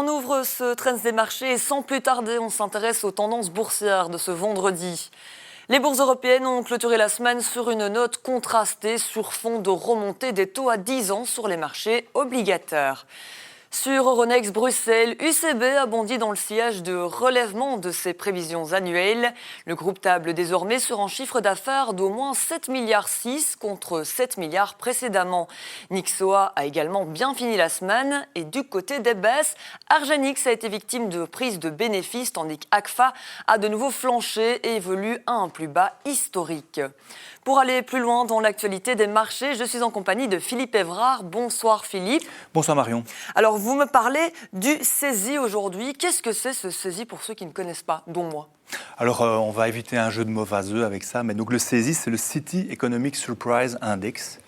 On ouvre ce Trends des marchés et sans plus tarder, on s'intéresse aux tendances boursières de ce vendredi. Les bourses européennes ont clôturé la semaine sur une note contrastée sur fond de remontée des taux à 10 ans sur les marchés obligataires. Sur Euronext Bruxelles, UCB a bondi dans le sillage de relèvement de ses prévisions annuelles. Le groupe table désormais sur un chiffre d'affaires d'au moins 7,6 milliards contre 7 milliards précédemment. Nixoa a également bien fini la semaine et du côté des baisses, Argenix a été victime de prise de bénéfices tandis qu'ACFA a de nouveau flanché et évolue à un plus bas historique. Pour aller plus loin dans l'actualité des marchés, je suis en compagnie de Philippe Évrard. Bonsoir Philippe. Bonsoir Marion. Alors vous me parlez du CESI aujourd'hui. Qu'est-ce que c'est ce CESI pour ceux qui ne connaissent pas, dont moi ? Alors on va éviter un jeu de mots vaseux avec ça, mais donc le CESI c'est le City Economic Surprise Index.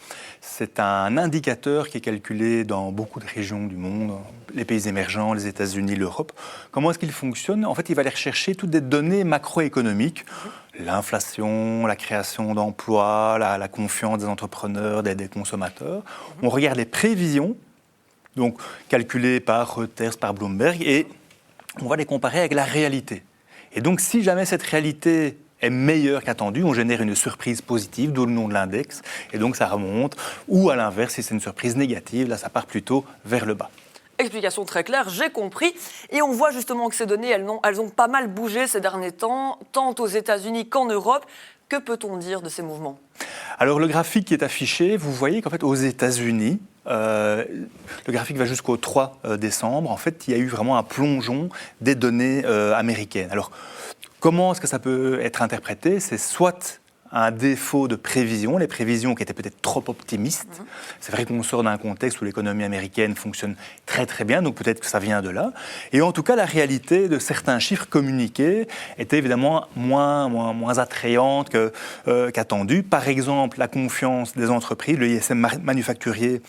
C'est un indicateur qui est calculé dans beaucoup de régions du monde, les pays émergents, les États-Unis, l'Europe. Comment est-ce qu'il fonctionne ? En fait, il va aller rechercher toutes des données macroéconomiques, l'inflation, la création d'emplois, la confiance des entrepreneurs, des consommateurs. On regarde les prévisions, donc calculées par Reuters, par Bloomberg, et on va les comparer avec la réalité. Et donc, si jamais cette réalité est meilleure qu'attendu, on génère une surprise positive, d'où le nom de l'index, et donc ça remonte. Ou à l'inverse, si c'est une surprise négative, là ça part plutôt vers le bas. Explication très claire, j'ai compris. Et on voit justement que ces données, elles ont pas mal bougé ces derniers temps, tant aux États-Unis qu'en Europe. Que peut-on dire de ces mouvements ? Alors le graphique qui est affiché, vous voyez qu'en fait aux États-Unis, le graphique va jusqu'au 3 décembre, en fait il y a eu vraiment un plongeon des données américaines. Alors comment est-ce que ça peut être interprété ? C'est soit un défaut de prévision, les prévisions qui étaient peut-être trop optimistes. C'est vrai qu'on sort d'un contexte où l'économie américaine fonctionne très très bien, donc peut-être que ça vient de là. Et en tout cas, la réalité de certains chiffres communiqués était évidemment moins attrayante qu'attendue. Par exemple, la confiance des entreprises, le ISM manufacturier,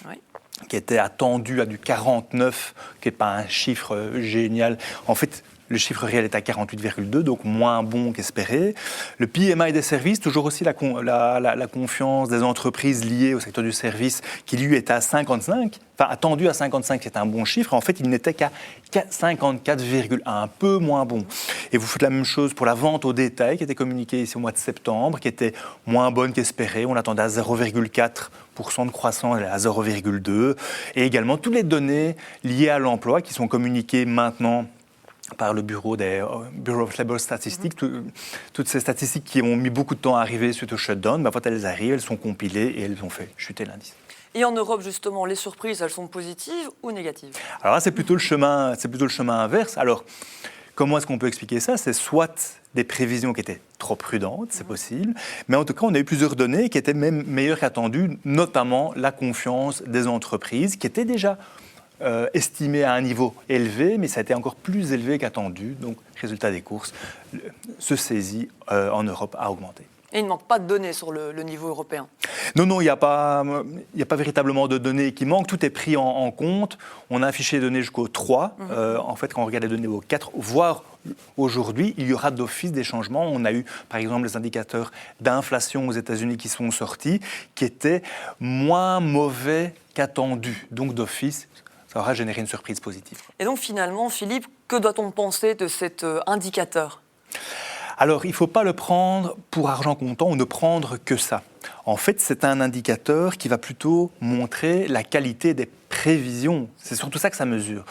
qui était attendu à du 49, qui n'est pas un chiffre génial. En fait, le chiffre réel est à 48,2, donc moins bon qu'espéré. Le PMI des services, toujours aussi la confiance des entreprises liées au secteur du service, qui lui est à 55, enfin attendu à 55, c'est un bon chiffre. En fait, il n'était qu'à 54,1, un peu moins bon. Et vous faites la même chose pour la vente au détail, qui était communiquée ici au mois de septembre, qui était moins bonne qu'espéré. On attendait à 0,4% de croissance, à 0,2. Et également, toutes les données liées à l'emploi qui sont communiquées maintenant par le Bureau of Labor Statistics, toutes ces statistiques qui ont mis beaucoup de temps à arriver suite au shutdown, quand elles arrivent, elles sont compilées et elles ont fait chuter l'indice. Et en Europe, justement, les surprises, elles sont positives ou négatives ? Alors là, c'est plutôt le chemin inverse. Alors, comment est-ce qu'on peut expliquer ça ? C'est soit des prévisions qui étaient trop prudentes, c'est possible, mais en tout cas, on a eu plusieurs données qui étaient même meilleures qu'attendues, notamment la confiance des entreprises, qui était déjà estimé à un niveau élevé, mais ça a été encore plus élevé qu'attendu. Donc, résultat des courses, ce CESI en Europe a augmenté. Et il ne manque pas de données sur le niveau européen ? Non, il n'y a pas véritablement de données qui manquent. Tout est pris en compte. On a affiché les données jusqu'au 3. En fait, quand on regarde les données au 4, voire aujourd'hui, il y aura d'office des changements. On a eu, par exemple, les indicateurs d'inflation aux États-Unis qui sont sortis, qui étaient moins mauvais qu'attendus. Donc, d'office, ça aura généré une surprise positive. Et donc finalement, Philippe, que doit-on penser de cet indicateur ? Alors, il ne faut pas le prendre pour argent comptant ou ne prendre que ça. En fait, c'est un indicateur qui va plutôt montrer la qualité des prévisions. C'est surtout ça que ça mesure.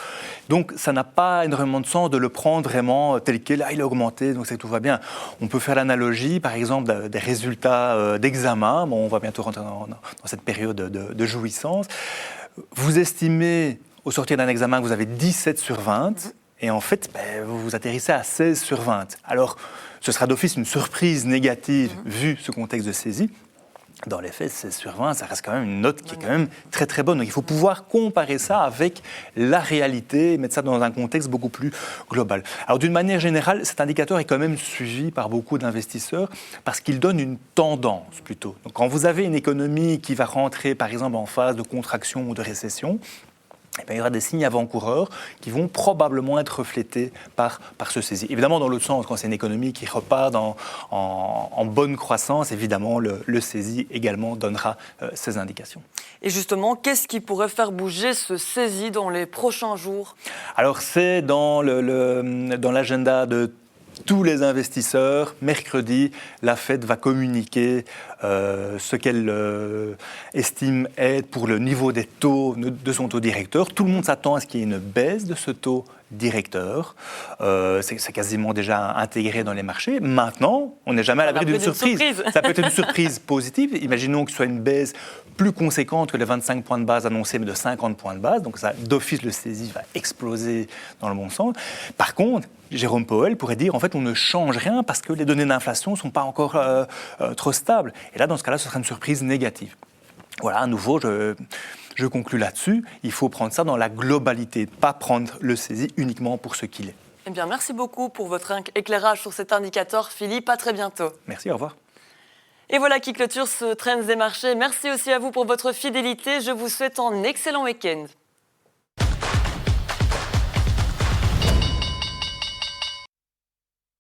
Donc, ça n'a pas énormément de sens de le prendre vraiment tel quel. Il a augmenté, donc c'est que tout va bien. On peut faire l'analogie, par exemple, des résultats d'examen. Bon, on va bientôt rentrer dans cette période de jouissance. Vous estimez au sortir d'un examen que vous avez 17 sur 20, et en fait, vous atterrissez à 16 sur 20. Alors, ce sera d'office une surprise négative, vu ce contexte de saisie. Dans les faits, 16 sur 20, ça reste quand même une note qui est quand même très très bonne. Donc il faut pouvoir comparer ça avec la réalité et mettre ça dans un contexte beaucoup plus global. Alors d'une manière générale, cet indicateur est quand même suivi par beaucoup d'investisseurs parce qu'il donne une tendance plutôt. Donc quand vous avez une économie qui va rentrer par exemple en phase de contraction ou de récession, eh bien, il y aura des signes avant-coureurs qui vont probablement être reflétés par ce saisie. Évidemment, dans l'autre sens, quand c'est une économie qui repart en bonne croissance, évidemment, le saisie également donnera ces indications. Et justement, qu'est-ce qui pourrait faire bouger ce saisie dans les prochains jours? Alors, c'est dans l'agenda de tous les investisseurs. Mercredi, la Fed va communiquer ce qu'elle estime être pour le niveau des taux de son taux directeur. Tout le monde s'attend à ce qu'il y ait une baisse de ce taux directeur. C'est quasiment déjà intégré dans les marchés. Maintenant, on n'est jamais à l'abri d'une surprise. Ça peut être une surprise positive. Imaginons que ce soit une baisse plus conséquente que les 25 points de base annoncés, mais de 50 points de base. Donc ça, d'office, le saisie va exploser dans le bon sens. Par contre, Jérôme Powell pourrait dire, en fait, on ne change rien parce que les données d'inflation ne sont pas encore trop stables. Et là, dans ce cas-là, ce sera une surprise négative. Voilà, à nouveau, je conclus là-dessus. Il faut prendre ça dans la globalité, pas prendre le saisie uniquement pour ce qu'il est. Eh bien, merci beaucoup pour votre éclairage sur cet indicateur, Philippe. À très bientôt. Merci, au revoir. Et voilà qui clôture ce Trends des marchés. Merci aussi à vous pour votre fidélité. Je vous souhaite un excellent week-end.